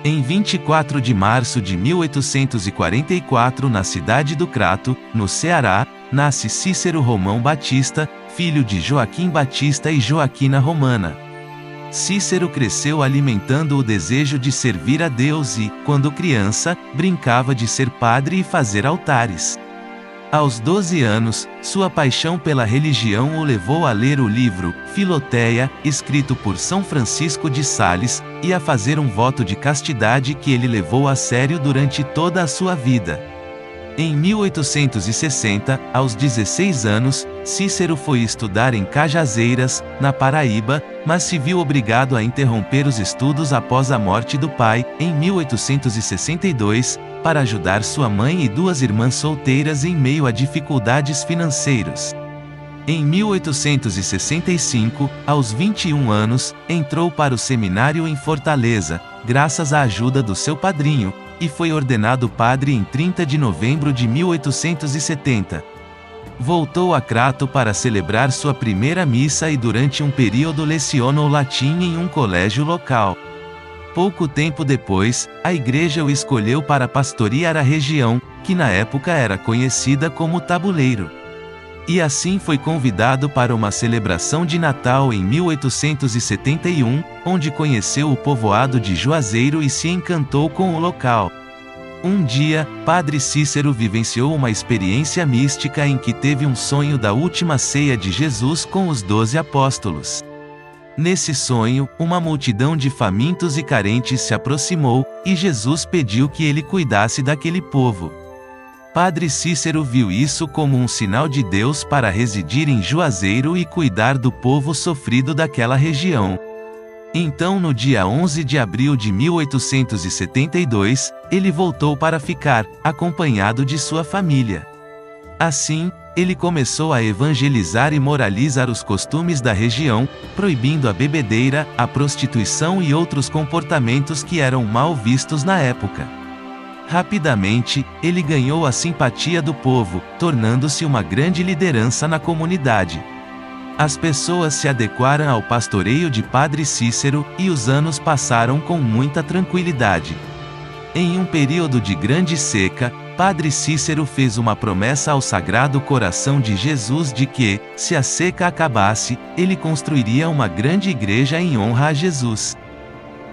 Em 24 de março de 1844, na cidade do Crato, no Ceará, nasce Cícero Romão Batista, filho de Joaquim Batista e Joaquina Romana. Cícero cresceu alimentando o desejo de servir a Deus e, quando criança, brincava de ser padre e fazer altares. Aos 12 anos, sua paixão pela religião o levou a ler o livro Filoteia, escrito por São Francisco de Sales, e a fazer um voto de castidade que ele levou a sério durante toda a sua vida. Em 1860, aos 16 anos, Cícero foi estudar em Cajazeiras, na Paraíba, mas se viu obrigado a interromper os estudos após a morte do pai, em 1862, para ajudar sua mãe e duas irmãs solteiras em meio a dificuldades financeiras. Em 1865, aos 21 anos, entrou para o seminário em Fortaleza, graças à ajuda do seu padrinho, e foi ordenado padre em 30 de novembro de 1870. Voltou a Crato para celebrar sua primeira missa e durante um período lecionou latim em um colégio local. Pouco tempo depois, a igreja o escolheu para pastorear a região, que na época era conhecida como Tabuleiro. E assim foi convidado para uma celebração de Natal em 1871, onde conheceu o povoado de Juazeiro e se encantou com o local. Um dia, Padre Cícero vivenciou uma experiência mística em que teve um sonho da última ceia de Jesus com os 12 apóstolos. Nesse sonho, uma multidão de famintos e carentes se aproximou, e Jesus pediu que ele cuidasse daquele povo. Padre Cícero viu isso como um sinal de Deus para residir em Juazeiro e cuidar do povo sofrido daquela região. Então, no dia 11 de abril de 1872, ele voltou para ficar, acompanhado de sua família. Assim, ele começou a evangelizar e moralizar os costumes da região, proibindo a bebedeira, a prostituição e outros comportamentos que eram mal vistos na época. Rapidamente, ele ganhou a simpatia do povo, tornando-se uma grande liderança na comunidade. As pessoas se adequaram ao pastoreio de Padre Cícero, e os anos passaram com muita tranquilidade. Em um período de grande seca, Padre Cícero fez uma promessa ao Sagrado Coração de Jesus de que, se a seca acabasse, ele construiria uma grande igreja em honra a Jesus.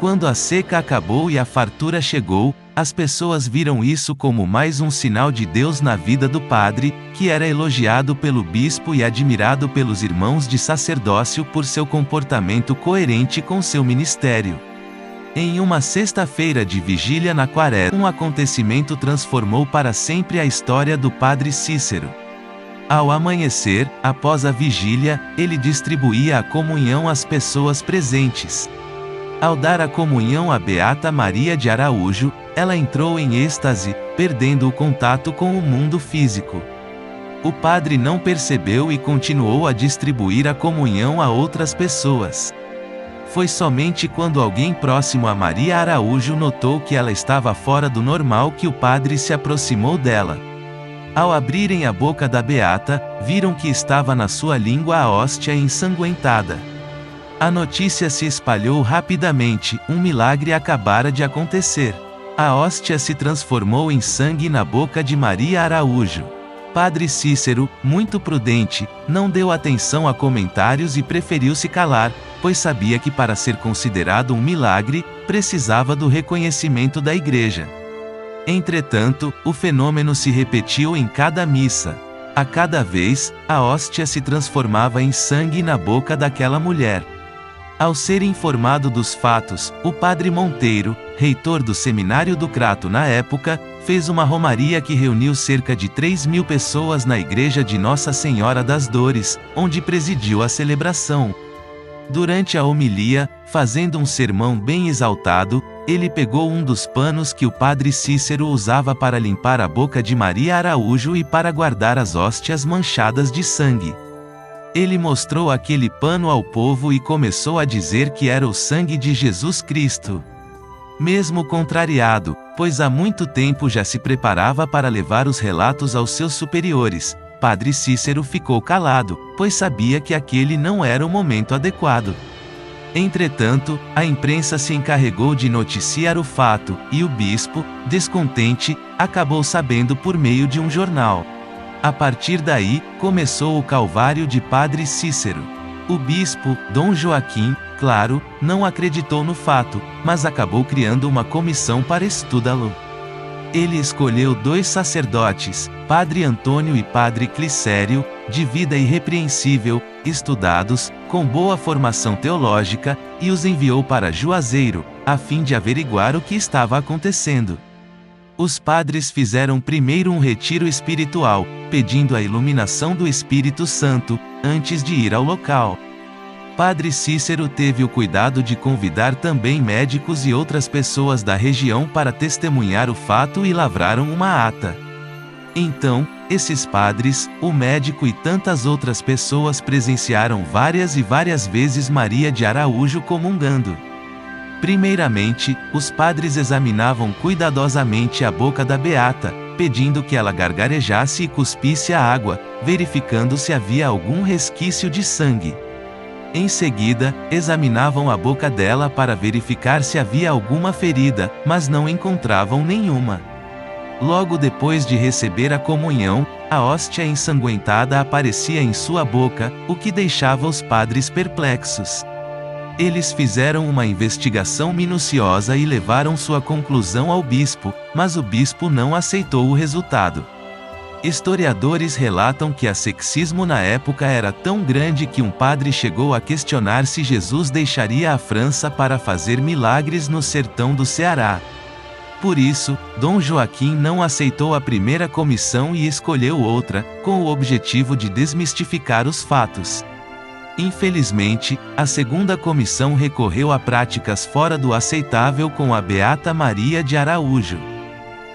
Quando a seca acabou e a fartura chegou, as pessoas viram isso como mais um sinal de Deus na vida do padre, que era elogiado pelo bispo e admirado pelos irmãos de sacerdócio por seu comportamento coerente com seu ministério. Em uma sexta-feira de vigília na Quaresma, um acontecimento transformou para sempre a história do Padre Cícero. Ao amanhecer, após a vigília, ele distribuía a comunhão às pessoas presentes. Ao dar a comunhão a Beata Maria de Araújo, ela entrou em êxtase, perdendo o contato com o mundo físico. O padre não percebeu e continuou a distribuir a comunhão a outras pessoas. Foi somente quando alguém próximo a Maria Araújo notou que ela estava fora do normal que o padre se aproximou dela. Ao abrirem a boca da beata, viram que estava na sua língua a hóstia ensanguentada. A notícia se espalhou rapidamente, um milagre acabara de acontecer. A hóstia se transformou em sangue na boca de Maria Araújo. Padre Cícero, muito prudente, não deu atenção a comentários e preferiu se calar, pois sabia que para ser considerado um milagre, precisava do reconhecimento da igreja. Entretanto, o fenômeno se repetiu em cada missa. A cada vez, a hóstia se transformava em sangue na boca daquela mulher. Ao ser informado dos fatos, o padre Monteiro, reitor do seminário do Crato na época, fez uma romaria que reuniu cerca de 3.000 pessoas na igreja de Nossa Senhora das Dores, onde presidiu a celebração. Durante a homilia, fazendo um sermão bem exaltado, ele pegou um dos panos que o padre Cícero usava para limpar a boca de Maria Araújo e para guardar as hóstias manchadas de sangue. Ele mostrou aquele pano ao povo e começou a dizer que era o sangue de Jesus Cristo. Mesmo contrariado, pois há muito tempo já se preparava para levar os relatos aos seus superiores, Padre Cícero ficou calado, pois sabia que aquele não era o momento adequado. Entretanto, a imprensa se encarregou de noticiar o fato, e o bispo, descontente, acabou sabendo por meio de um jornal. A partir daí, começou o calvário de Padre Cícero. O bispo, Dom Joaquim, claro, não acreditou no fato, mas acabou criando uma comissão para estudá-lo. Ele escolheu 2 sacerdotes, Padre Antônio e Padre Clicério, de vida irrepreensível, estudados, com boa formação teológica, e os enviou para Juazeiro, a fim de averiguar o que estava acontecendo. Os padres fizeram primeiro um retiro espiritual, pedindo a iluminação do Espírito Santo, antes de ir ao local. Padre Cícero teve o cuidado de convidar também médicos e outras pessoas da região para testemunhar o fato e lavraram uma ata. Então, esses padres, o médico e tantas outras pessoas presenciaram várias e várias vezes Maria de Araújo comungando. Primeiramente, os padres examinavam cuidadosamente a boca da beata, pedindo que ela gargarejasse e cuspisse a água, verificando se havia algum resquício de sangue. Em seguida, examinavam a boca dela para verificar se havia alguma ferida, mas não encontravam nenhuma. Logo depois de receber a comunhão, a hóstia ensanguentada aparecia em sua boca, o que deixava os padres perplexos. Eles fizeram uma investigação minuciosa e levaram sua conclusão ao bispo, mas o bispo não aceitou o resultado. Historiadores relatam que o sexismo na época era tão grande que um padre chegou a questionar se Jesus deixaria a França para fazer milagres no sertão do Ceará. Por isso, Dom Joaquim não aceitou a primeira comissão e escolheu outra, com o objetivo de desmistificar os fatos. Infelizmente, a segunda comissão recorreu a práticas fora do aceitável com a Beata Maria de Araújo.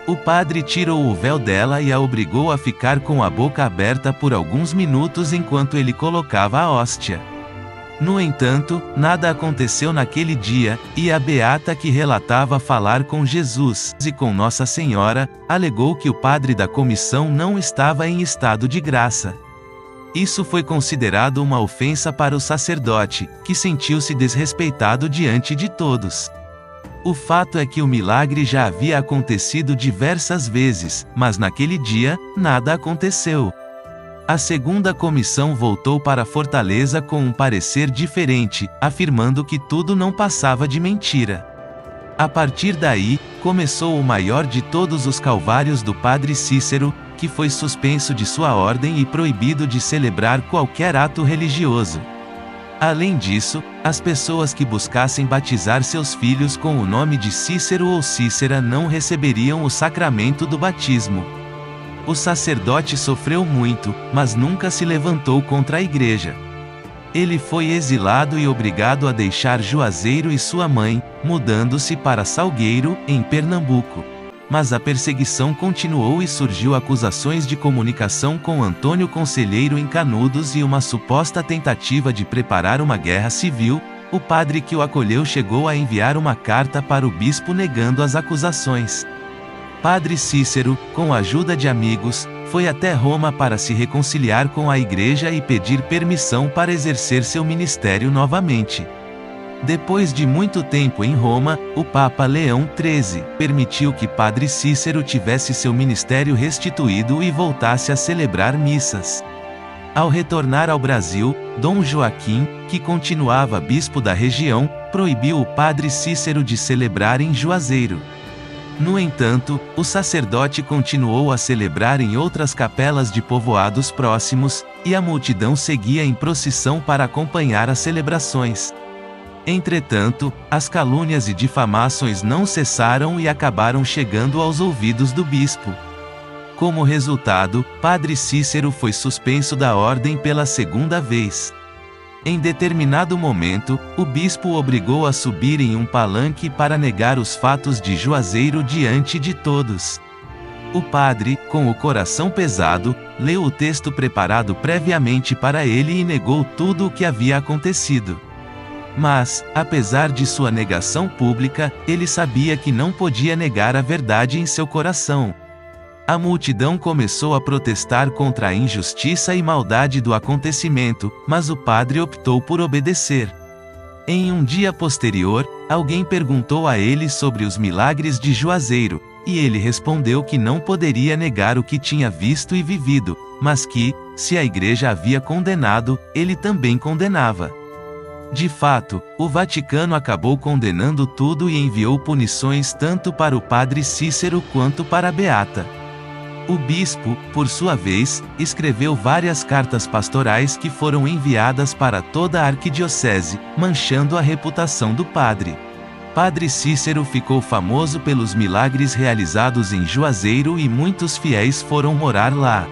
O padre tirou o véu dela e a obrigou a ficar com a boca aberta por alguns minutos enquanto ele colocava a hóstia. No entanto, nada aconteceu naquele dia, e a beata que relatava falar com Jesus e com Nossa Senhora, alegou que o padre da comissão não estava em estado de graça. Isso foi considerado uma ofensa para o sacerdote, que sentiu-se desrespeitado diante de todos. O fato é que o milagre já havia acontecido diversas vezes, mas naquele dia, nada aconteceu. A segunda comissão voltou para Fortaleza com um parecer diferente, afirmando que tudo não passava de mentira. A partir daí, começou o maior de todos os calvários do Padre Cícero, que foi suspenso de sua ordem e proibido de celebrar qualquer ato religioso. Além disso, as pessoas que buscassem batizar seus filhos com o nome de Cícero ou Cícera não receberiam o sacramento do batismo. O sacerdote sofreu muito, mas nunca se levantou contra a igreja. Ele foi exilado e obrigado a deixar Juazeiro e sua mãe, mudando-se para Salgueiro, em Pernambuco. Mas a perseguição continuou e surgiu acusações de comunicação com Antônio Conselheiro em Canudos e uma suposta tentativa de preparar uma guerra civil. O padre que o acolheu chegou a enviar uma carta para o bispo negando as acusações. Padre Cícero, com a ajuda de amigos, foi até Roma para se reconciliar com a igreja e pedir permissão para exercer seu ministério novamente. Depois de muito tempo em Roma, o Papa Leão XIII permitiu que Padre Cícero tivesse seu ministério restituído e voltasse a celebrar missas. Ao retornar ao Brasil, Dom Joaquim, que continuava bispo da região, proibiu o Padre Cícero de celebrar em Juazeiro. No entanto, o sacerdote continuou a celebrar em outras capelas de povoados próximos, e a multidão seguia em procissão para acompanhar as celebrações. Entretanto, as calúnias e difamações não cessaram e acabaram chegando aos ouvidos do bispo. Como resultado, Padre Cícero foi suspenso da ordem pela segunda vez. Em determinado momento, o bispo o obrigou a subir em um palanque para negar os fatos de Juazeiro diante de todos. O padre, com o coração pesado, leu o texto preparado previamente para ele e negou tudo o que havia acontecido. Mas, apesar de sua negação pública, ele sabia que não podia negar a verdade em seu coração. A multidão começou a protestar contra a injustiça e maldade do acontecimento, mas o padre optou por obedecer. Em um dia posterior, alguém perguntou a ele sobre os milagres de Juazeiro, e ele respondeu que não poderia negar o que tinha visto e vivido, mas que, se a Igreja havia condenado, ele também condenava. De fato, o Vaticano acabou condenando tudo e enviou punições tanto para o padre Cícero quanto para a Beata. O bispo, por sua vez, escreveu várias cartas pastorais que foram enviadas para toda a arquidiocese, manchando a reputação do padre. Padre Cícero ficou famoso pelos milagres realizados em Juazeiro e muitos fiéis foram morar lá.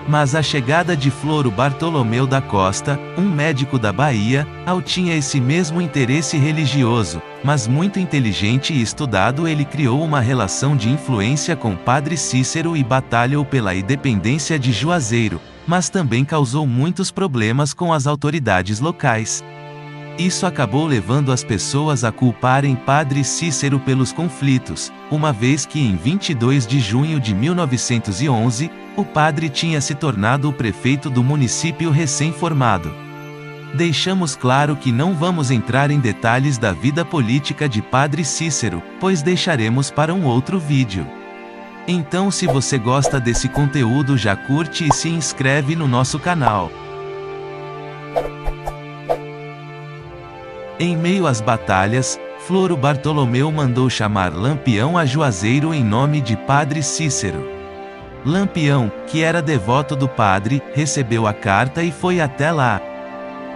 Mas a chegada de Floro Bartolomeu da Costa, um médico da Bahia, tinha esse mesmo interesse religioso, mas muito inteligente e estudado, ele criou uma relação de influência com Padre Cícero e batalhou pela independência de Juazeiro, mas também causou muitos problemas com as autoridades locais. Isso acabou levando as pessoas a culparem Padre Cícero pelos conflitos, uma vez que em 22 de junho de 1911, o padre tinha se tornado o prefeito do município recém-formado. Deixamos claro que não vamos entrar em detalhes da vida política de Padre Cícero, pois deixaremos para um outro vídeo. Então, se você gosta desse conteúdo, já curte e se inscreve no nosso canal. Em meio às batalhas, Floro Bartolomeu mandou chamar Lampião a Juazeiro em nome de Padre Cícero. Lampião, que era devoto do padre, recebeu a carta e foi até lá.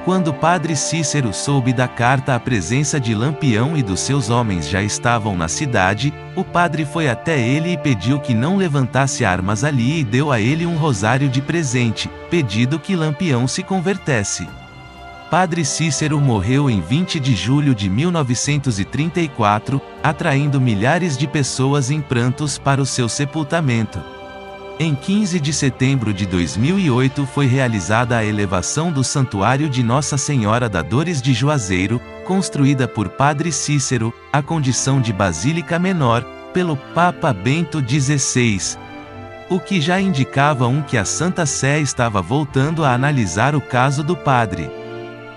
Quando Padre Cícero soube da carta, a presença de Lampião e dos seus homens já estavam na cidade, o padre foi até ele e pediu que não levantasse armas ali e deu a ele um rosário de presente, pedindo que Lampião se convertesse. Padre Cícero morreu em 20 de julho de 1934, atraindo milhares de pessoas em prantos para o seu sepultamento. Em 15 de setembro de 2008 foi realizada a elevação do Santuário de Nossa Senhora da Dores de Juazeiro, construída por Padre Cícero, à condição de basílica menor, pelo Papa Bento XVI. O que já indicava que a Santa Sé estava voltando a analisar o caso do padre.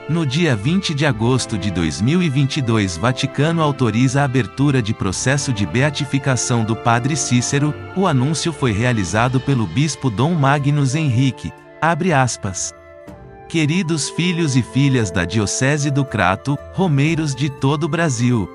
No dia 20 de agosto de 2022, Vaticano autoriza a abertura de processo de beatificação do Padre Cícero. O anúncio foi realizado pelo bispo Dom Magnus Henrique. Abre aspas. Queridos filhos e filhas da Diocese do Crato, romeiros de todo o Brasil.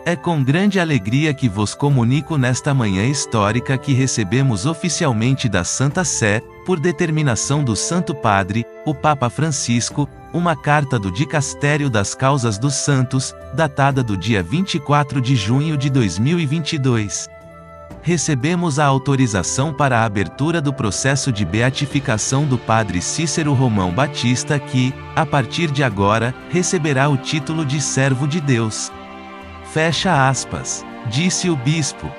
É com grande alegria que vos comunico nesta manhã histórica que recebemos oficialmente da Santa Sé, por determinação do Santo Padre, o Papa Francisco, uma carta do Dicastério das Causas dos Santos, datada do dia 24 de junho de 2022. Recebemos a autorização para a abertura do processo de beatificação do Padre Cícero Romão Batista que, a partir de agora, receberá o título de servo de Deus. Fecha aspas, disse o bispo.